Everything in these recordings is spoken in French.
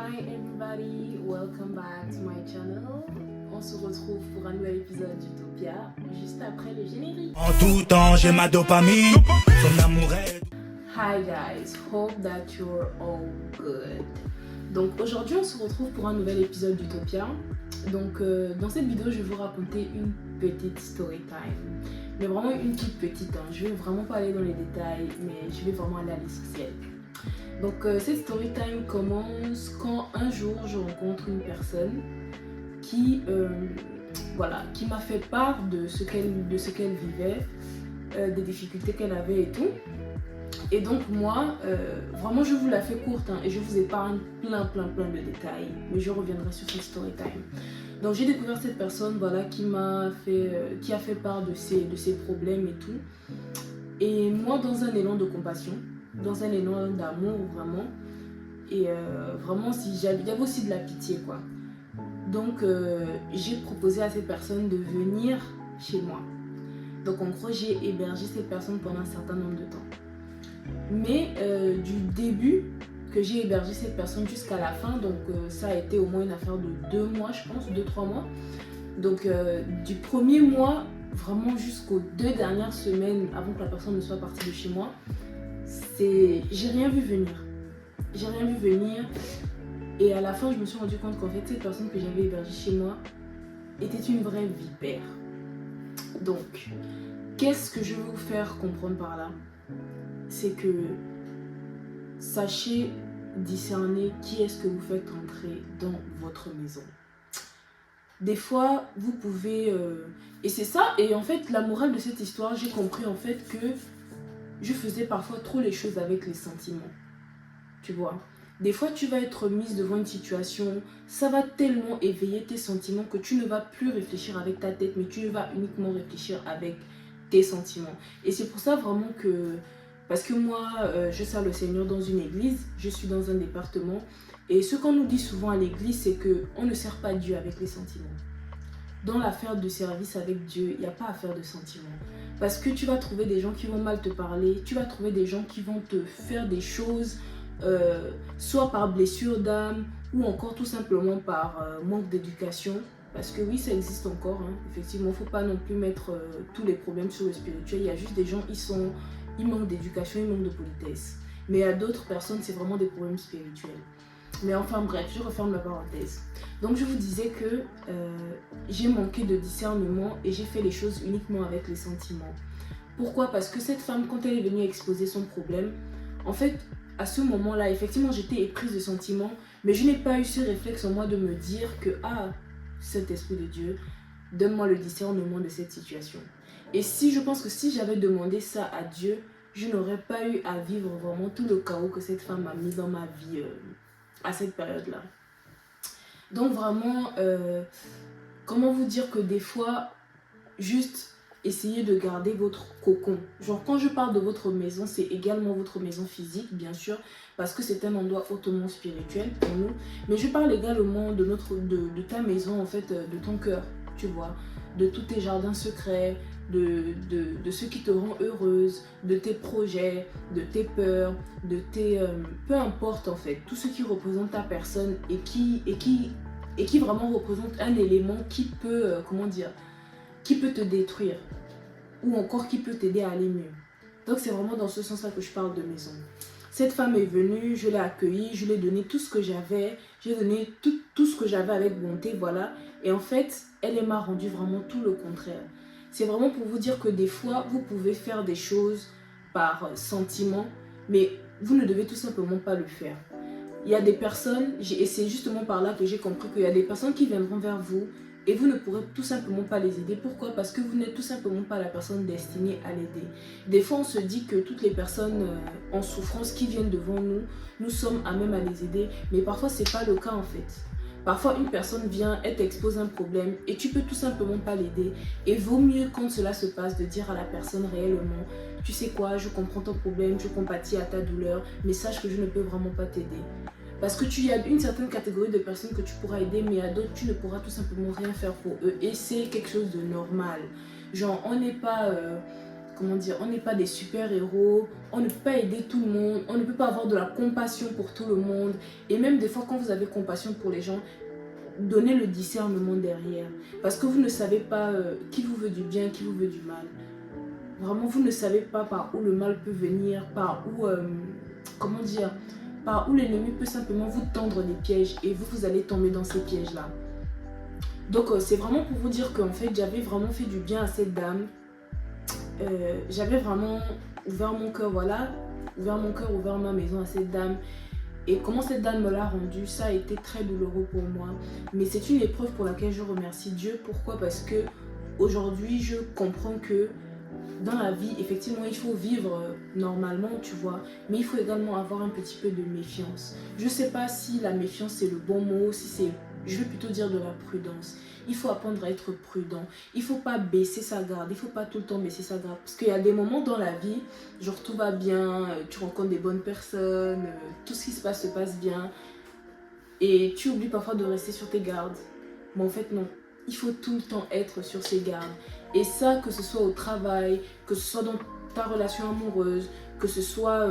Hi everybody, welcome back to my channel. On se retrouve pour un nouvel épisode d'Utopia, juste après le générique. En tout temps, j'ai ma dopamine, son amour est... Hi guys, hope that you're all good. Donc aujourd'hui, on se retrouve pour un nouvel épisode d'Utopia. Donc dans cette vidéo, je vais vous raconter une petite story time. Mais vraiment une toute petite, hein. Je vais vraiment pas aller dans les détails, mais je vais vraiment aller à l'essentiel. Donc cette story time commence quand un jour je rencontre une personne qui m'a fait part de ce qu'elle vivait, des difficultés qu'elle avait et tout. Et donc moi, vraiment je vous la fais courte, hein, et je vous épargne plein de détails, mais je reviendrai sur cette story time. Donc j'ai découvert cette personne qui a fait part de ses problèmes et tout. Et moi, dans un élan de compassion, dans un élan d'amour vraiment, et vraiment il y avait aussi de la pitié quoi. Donc j'ai proposé à cette personne de venir chez moi. Donc en gros j'ai hébergé cette personne pendant un certain nombre de temps. Mais du début que j'ai hébergé cette personne jusqu'à la fin, donc ça a été au moins une affaire de 2 mois je pense, 2-3 mois. Donc du premier mois vraiment jusqu'aux 2 dernières semaines avant que la personne ne soit partie de chez moi, j'ai rien vu venir. Et à la fin je me suis rendu compte qu'en fait cette personne que j'avais hébergée chez moi était une vraie vipère. Donc qu'est-ce que je veux vous faire comprendre par là? C'est que sachez discerner qui est-ce que vous faites entrer dans votre maison. Des fois vous pouvez et c'est ça, et en fait la morale de cette histoire, j'ai compris en fait que je faisais parfois trop les choses avec les sentiments, tu vois. Des fois tu vas être mise devant une situation, ça va tellement éveiller tes sentiments que tu ne vas plus réfléchir avec ta tête, mais tu vas uniquement réfléchir avec tes sentiments. Et c'est pour ça vraiment que, parce que moi je sers le Seigneur dans une église, je suis dans un département, et ce qu'on nous dit souvent à l'église, c'est qu'on ne sert pas Dieu avec les sentiments. Dans l'affaire de service avec Dieu, il n'y a pas affaire de sentiments. Parce que tu vas trouver des gens qui vont mal te parler, tu vas trouver des gens qui vont te faire des choses, soit par blessure d'âme, ou encore tout simplement par manque d'éducation. Parce que oui, ça existe encore, hein. Effectivement, il ne faut pas non plus mettre tous les problèmes sur le spirituel. Il y a juste des gens, ils manquent d'éducation, ils manquent de politesse. Mais à d'autres personnes, c'est vraiment des problèmes spirituels. Mais enfin bref, je referme la parenthèse. Donc je vous disais que j'ai manqué de discernement et j'ai fait les choses uniquement avec les sentiments. Pourquoi? Parce que cette femme, quand elle est venue exposer son problème, en fait, à ce moment-là, effectivement, j'étais éprise de sentiments, mais je n'ai pas eu ce réflexe en moi de me dire que, cet esprit de Dieu, donne-moi le discernement de cette situation. Et je pense que si j'avais demandé ça à Dieu, je n'aurais pas eu à vivre vraiment tout le chaos que cette femme a mis dans ma vie à cette période-là. Donc vraiment, comment vous dire que des fois, juste essayez de garder votre cocon. Genre quand je parle de votre maison, c'est également votre maison physique, bien sûr, parce que c'est un endroit hautement spirituel pour nous. Mais je parle également de ta maison, en fait, de ton cœur, tu vois, de tous tes jardins secrets, de ce qui te rend heureuse, de tes projets, de tes peurs, de tes... peu importe en fait, tout ce qui représente ta personne et qui vraiment représente un élément qui peut, qui peut te détruire ou encore qui peut t'aider à aller mieux. Donc c'est vraiment dans ce sens-là que je parle de maison. Cette femme est venue, je l'ai accueillie, je lui ai donné tout ce que j'avais, j'ai donné tout ce que j'avais avec bonté, voilà. Et en fait, elle m'a rendu vraiment tout le contraire. C'est vraiment pour vous dire que des fois, vous pouvez faire des choses par sentiment, mais vous ne devez tout simplement pas le faire. Il y a des personnes, et c'est justement par là que j'ai compris qu'il y a des personnes qui viendront vers vous et vous ne pourrez tout simplement pas les aider. Pourquoi? Parce que vous n'êtes tout simplement pas la personne destinée à l'aider. Des fois, on se dit que toutes les personnes en souffrance qui viennent devant nous, nous sommes à même à les aider, mais parfois, ce n'est pas le cas en fait. Parfois, une personne vient, elle t'expose un problème et tu peux tout simplement pas l'aider. Et vaut mieux quand cela se passe de dire à la personne réellement, tu sais quoi, je comprends ton problème, je compatis à ta douleur, mais sache que je ne peux vraiment pas t'aider. Parce que tu y as une certaine catégorie de personnes que tu pourras aider, mais à d'autres, tu ne pourras tout simplement rien faire pour eux. Et c'est quelque chose de normal. Genre, on n'est pas... comment dire, on n'est pas des super-héros, on ne peut pas aider tout le monde, on ne peut pas avoir de la compassion pour tout le monde. Et même des fois, quand vous avez compassion pour les gens, donnez le discernement derrière. Parce que vous ne savez pas qui vous veut du bien, qui vous veut du mal. Vraiment, vous ne savez pas par où le mal peut venir, par où, comment dire, par où l'ennemi peut simplement vous tendre des pièges et vous allez tomber dans ces pièges-là. Donc, c'est vraiment pour vous dire qu'en fait, j'avais vraiment fait du bien à cette dame. J'avais vraiment ouvert mon cœur, voilà, ouvert ma maison à cette dame. Et comment cette dame me l'a rendu, ça a été très douloureux pour moi. Mais c'est une épreuve pour laquelle je remercie Dieu. Pourquoi? Parce que aujourd'hui, je comprends que dans la vie, effectivement, il faut vivre normalement, tu vois. Mais il faut également avoir un petit peu de méfiance. Je ne sais pas si la méfiance c'est le bon mot, si c'est, je vais plutôt dire de la prudence. Il faut apprendre à être prudent. Il ne faut pas baisser sa garde. Il ne faut pas tout le temps baisser sa garde. Parce qu'il y a des moments dans la vie, genre tout va bien, tu rencontres des bonnes personnes, tout ce qui se passe bien. Et tu oublies parfois de rester sur tes gardes. Mais en fait, non. Il faut tout le temps être sur ses gardes. Et ça, que ce soit au travail, que ce soit dans ta relation amoureuse, que ce soit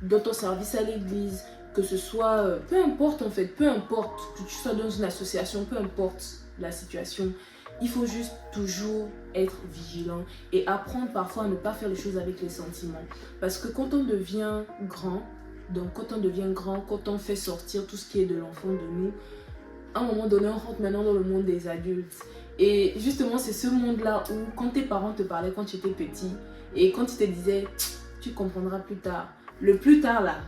dans ton service à l'église, que ce soit... peu importe en fait, peu importe que tu sois dans une association, peu importe la situation, il faut juste toujours être vigilant et apprendre parfois à ne pas faire les choses avec les sentiments. Parce que quand on devient grand, quand on fait sortir tout ce qui est de l'enfant de nous, à un moment donné, on rentre maintenant dans le monde des adultes. Et justement, c'est ce monde-là où, quand tes parents te parlaient quand tu étais petit, et quand ils te disaient, tu comprendras plus tard. Le plus tard, là,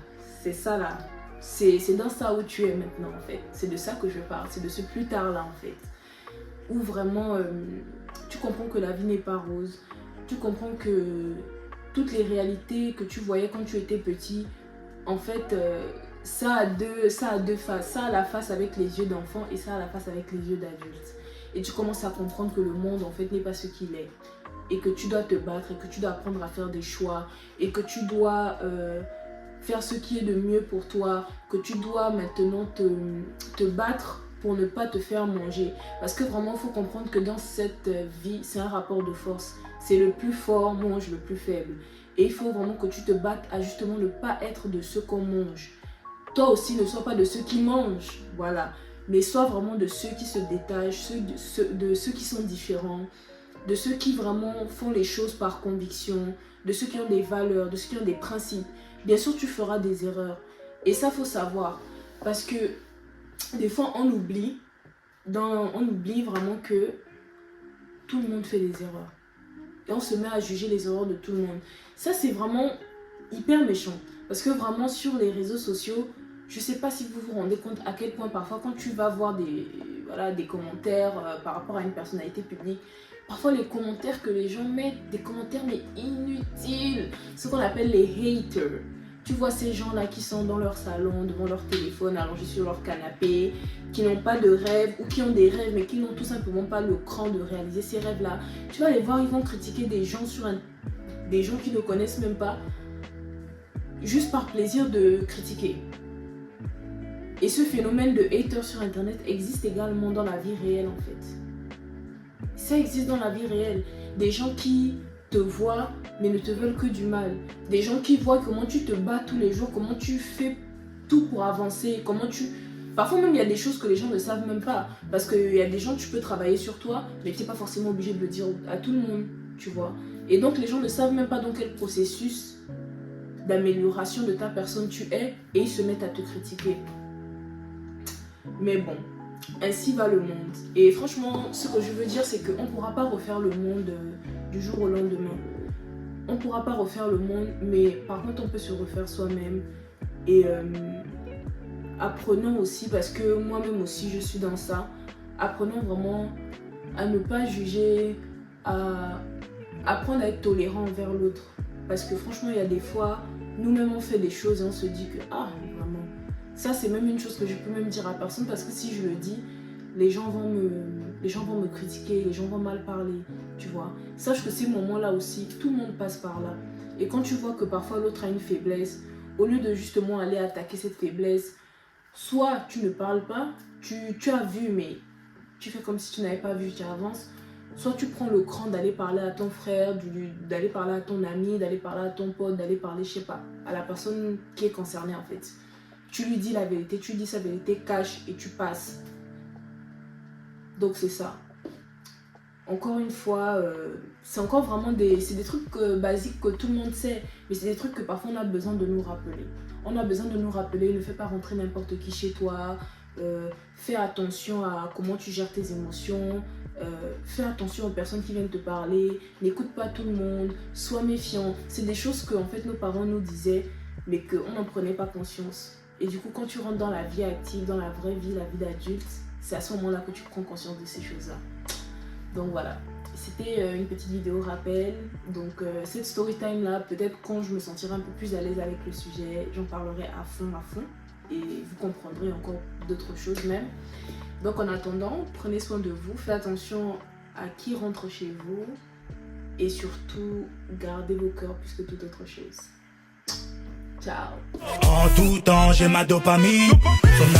c'est ça, là. C'est dans ça où tu es maintenant, en fait. C'est de ça que je parle. C'est de ce plus tard-là, en fait. Où vraiment, tu comprends que la vie n'est pas rose. Tu comprends que toutes les réalités que tu voyais quand tu étais petit, en fait... ça a deux faces. Ça a la face avec les yeux d'enfant et ça a la face avec les yeux d'adulte. Et tu commences à comprendre que le monde en fait n'est pas ce qu'il est. Et que tu dois te battre et que tu dois apprendre à faire des choix. Et que tu dois faire ce qui est de mieux pour toi. Que tu dois maintenant te battre pour ne pas te faire manger. Parce que vraiment il faut comprendre que dans cette vie c'est un rapport de force. C'est le plus fort mange le plus faible. Et il faut vraiment que tu te battes à justement ne pas être de ceux qu'on mange. Toi aussi, ne sois pas de ceux qui mangent, voilà. Mais sois vraiment de ceux qui se détachent, de ceux qui sont différents, de ceux qui vraiment font les choses par conviction, de ceux qui ont des valeurs, de ceux qui ont des principes. Bien sûr, tu feras des erreurs. Et ça, il faut savoir. Parce que des fois, on oublie vraiment que tout le monde fait des erreurs. Et on se met à juger les erreurs de tout le monde. Ça, c'est vraiment hyper méchant. Parce que vraiment, sur les réseaux sociaux, je ne sais pas si vous vous rendez compte à quel point parfois quand tu vas voir des commentaires par rapport à une personnalité publique, parfois les commentaires que les gens mettent, des commentaires mais inutiles, ce qu'on appelle les haters. Tu vois ces gens-là qui sont dans leur salon, devant leur téléphone, allongés sur leur canapé, qui n'ont pas de rêves ou qui ont des rêves mais qui n'ont tout simplement pas le cran de réaliser ces rêves-là. Tu vas les voir, ils vont critiquer des gens des gens qu'ils ne connaissent même pas, juste par plaisir de critiquer. Et ce phénomène de haters sur internet existe également dans la vie réelle en fait. Ça existe dans la vie réelle. Des gens qui te voient mais ne te veulent que du mal. Des gens qui voient comment tu te bats tous les jours, comment tu fais tout pour avancer, comment tu... Parfois même il y a des choses que les gens ne savent même pas. Parce qu'il y a des gens, tu peux travailler sur toi, mais tu n'es pas forcément obligé de le dire à tout le monde, tu vois. Et donc les gens ne savent même pas dans quel processus d'amélioration de ta personne tu es et ils se mettent à te critiquer. Mais bon, ainsi va le monde. Et franchement, ce que je veux dire, c'est qu'on ne pourra pas refaire le monde du jour au lendemain. On ne pourra pas refaire le monde, mais par contre, on peut se refaire soi-même. Et apprenons aussi, parce que moi-même aussi, je suis dans ça, apprenons vraiment à ne pas juger, à apprendre à être tolérant envers l'autre. Parce que franchement, il y a des fois, nous-mêmes, on fait des choses et on se dit que, ah, vraiment... Ça, c'est même une chose que je peux même dire à personne parce que si je le dis, les gens vont me critiquer, les gens vont mal parler, tu vois. Sache que ces moments-là aussi, tout le monde passe par là. Et quand tu vois que parfois l'autre a une faiblesse, au lieu de justement aller attaquer cette faiblesse, soit tu ne parles pas, tu as vu, mais tu fais comme si tu n'avais pas vu, tu avances, soit tu prends le cran d'aller parler à ton frère, d'aller parler à ton ami, d'aller parler à ton pote, d'aller parler, je sais pas, à la personne qui est concernée en fait. Tu lui dis la vérité, tu dis sa vérité, cache et tu passes. Donc c'est ça. Encore une fois, c'est encore vraiment des trucs basiques que tout le monde sait, mais c'est des trucs que parfois on a besoin de nous rappeler. On a besoin de nous rappeler, ne fais pas rentrer n'importe qui chez toi, fais attention à comment tu gères tes émotions, fais attention aux personnes qui viennent te parler, n'écoute pas tout le monde, sois méfiant. C'est des choses que en fait nos parents nous disaient, mais qu'on n'en prenait pas conscience. Et du coup, quand tu rentres dans la vie active, dans la vraie vie, la vie d'adulte, c'est à ce moment-là que tu prends conscience de ces choses-là. Donc voilà, c'était une petite vidéo rappel. Donc cette story time là, peut-être quand je me sentirai un peu plus à l'aise avec le sujet, j'en parlerai à fond. Et vous comprendrez encore d'autres choses même. Donc en attendant, prenez soin de vous, faites attention à qui rentre chez vous. Et surtout, gardez vos cœurs plus que toute autre chose. Ciao. En tout temps, j'ai ma dopamine. Son